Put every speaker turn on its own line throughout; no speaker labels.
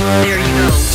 There you go.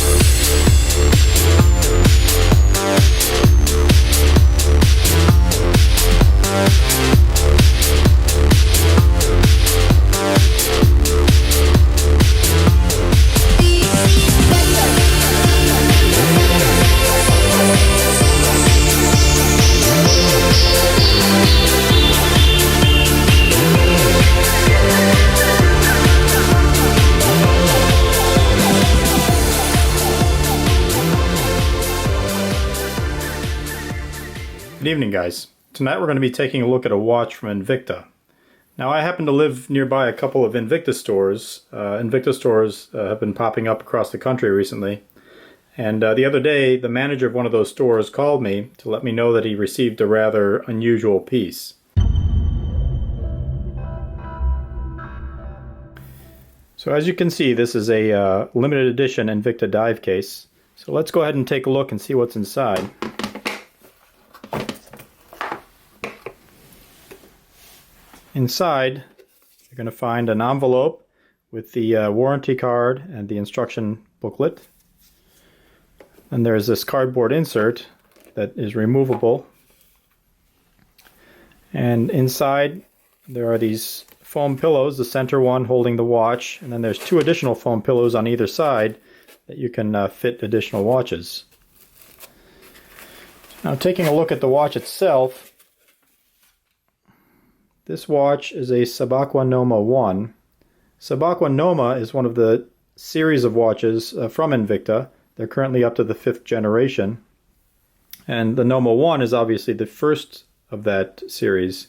Good evening, guys. Tonight we're going to be taking a look at a watch from Invicta. Now, I happen to live nearby a couple of Invicta stores. Invicta stores have been popping up across the country recently. And the other day, the manager of one of those stores called me to let me know that he received a rather unusual piece. So as you can see, this is a limited edition Invicta dive case. So let's go ahead and take a look and see what's inside. Inside, you're going to find an envelope with the warranty card and the instruction booklet. And there's this cardboard insert that is removable. And inside, there are these foam pillows, the center one holding the watch, and then there's two additional foam pillows on either side that you can fit additional watches. Now, taking a look at the watch itself, this watch is a Subaqua Noma 1. Subaqua Noma is one of the series of watches from Invicta. They're currently up to the 5th generation. And the Noma 1 is obviously the first of that series.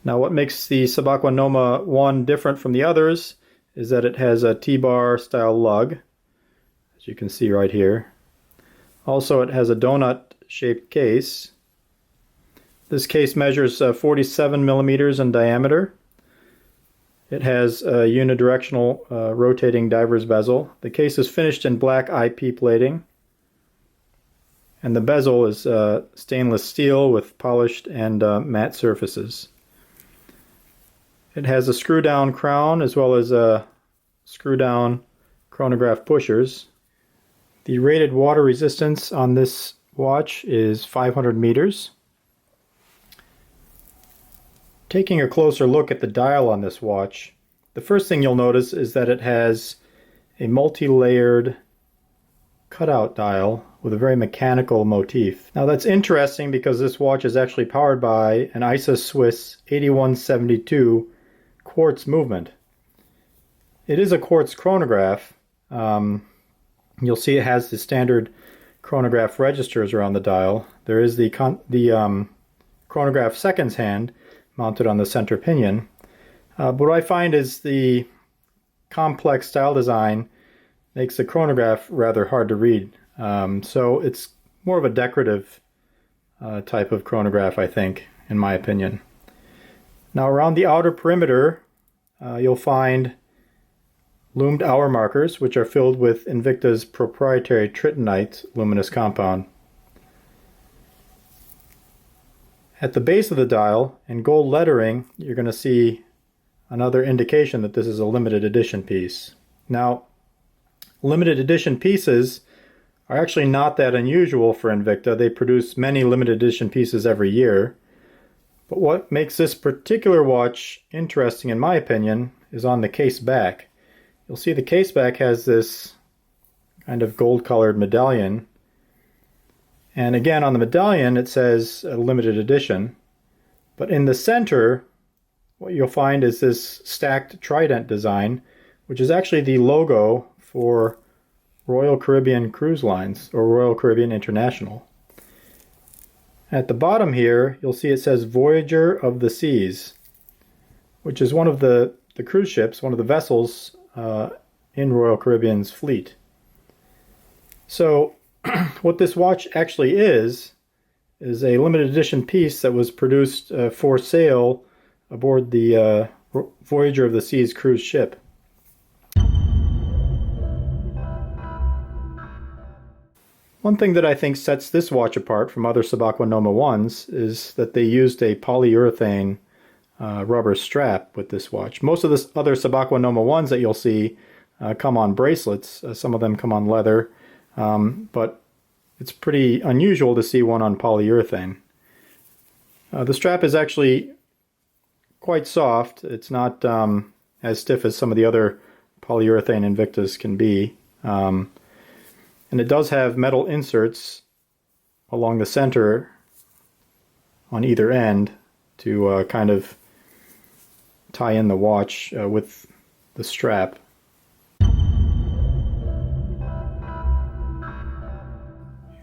Now, what makes the Subaqua Noma 1 different from the others is that it has a T-bar style lug, as you can see right here. Also, it has a donut-shaped case. This case measures 47 millimeters in diameter. It has a unidirectional rotating diver's bezel. The case is finished in black IP plating. And the bezel is stainless steel with polished and matte surfaces. It has a screw-down crown as well as screw-down chronograph pushers. The rated water resistance on this watch is 500 meters. Taking a closer look at the dial on this watch, the first thing you'll notice is that it has a multi-layered cutout dial with a very mechanical motif. Now that's interesting because this watch is actually powered by an ISA Swiss 8172 quartz movement. It is a quartz chronograph. You'll see it has the standard chronograph registers around the dial. There is the chronograph seconds hand mounted on the center pinion. But what I find is the complex style design makes the chronograph rather hard to read. So it's more of a decorative type of chronograph, I think, in my opinion. Now around the outer perimeter, you'll find loomed hour markers, which are filled with Invicta's proprietary tritonite luminous compound. At the base of the dial, in gold lettering, you're going to see another indication that this is a limited edition piece. Now, limited edition pieces are actually not that unusual for Invicta. They produce many limited edition pieces every year. But what makes this particular watch interesting, in my opinion, is on the case back. You'll see the case back has this kind of gold-colored medallion. And again, on the medallion, it says limited edition. But in the center, what you'll find is this stacked trident design, which is actually the logo for Royal Caribbean Cruise Lines, or Royal Caribbean International. At the bottom here, you'll see it says Voyager of the Seas, which is one of the cruise ships, one of the vessels in Royal Caribbean's fleet. So, what this watch actually is a limited edition piece that was produced for sale aboard the Voyager of the Seas cruise ship. One thing that I think sets this watch apart from other Subaqua Noma 1s is that they used a polyurethane rubber strap with this watch. Most of the other Subaqua Noma 1s that you'll see come on bracelets. Some of them come on leather, but it's pretty unusual to see one on polyurethane. The strap is actually quite soft. It's not as stiff as some of the other polyurethane Invictas can be. And it does have metal inserts along the center on either end to kind of tie in the watch with the strap.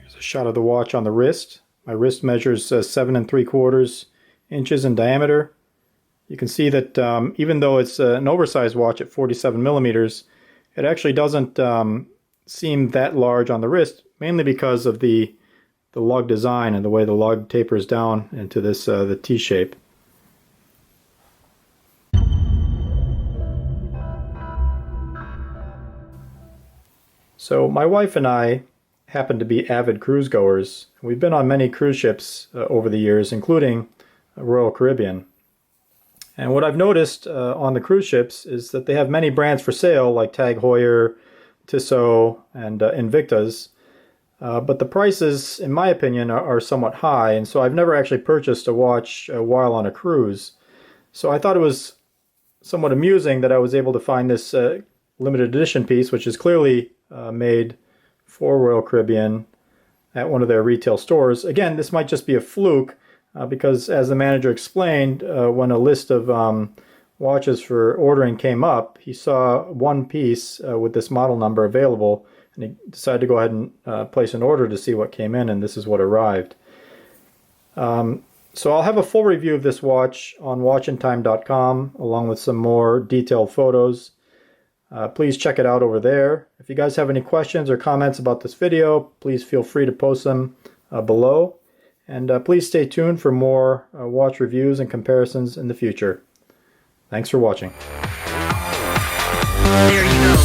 Here's a shot of the watch on the wrist. My wrist measures 7 3/4 inches in diameter. You can see that even though it's an oversized watch at 47 millimeters, it actually doesn't seem that large on the wrist, mainly because of the lug design and the way the lug tapers down into this the T shape. So my wife and I happen to be avid cruise goers. We've been on many cruise ships over the years, including Royal Caribbean. And what I've noticed on the cruise ships is that they have many brands for sale, like Tag Heuer, Tissot, and Invictas. But the prices, in my opinion, are somewhat high, and so I've never actually purchased a watch while on a cruise. So I thought it was somewhat amusing that I was able to find this limited edition piece, which is clearly made for Royal Caribbean at one of their retail stores. Again, this might just be a fluke, because as the manager explained, when a list of watches for ordering came up, he saw one piece with this model number available, and he decided to go ahead and place an order to see what came in, and this is what arrived. So I'll have a full review of this watch on watchintime.com along with some more detailed photos. Please check it out over there. If you guys have any questions or comments about this video, please feel free to post them below. And please stay tuned for more watch reviews and comparisons in the future. Thanks for watching.
There you go.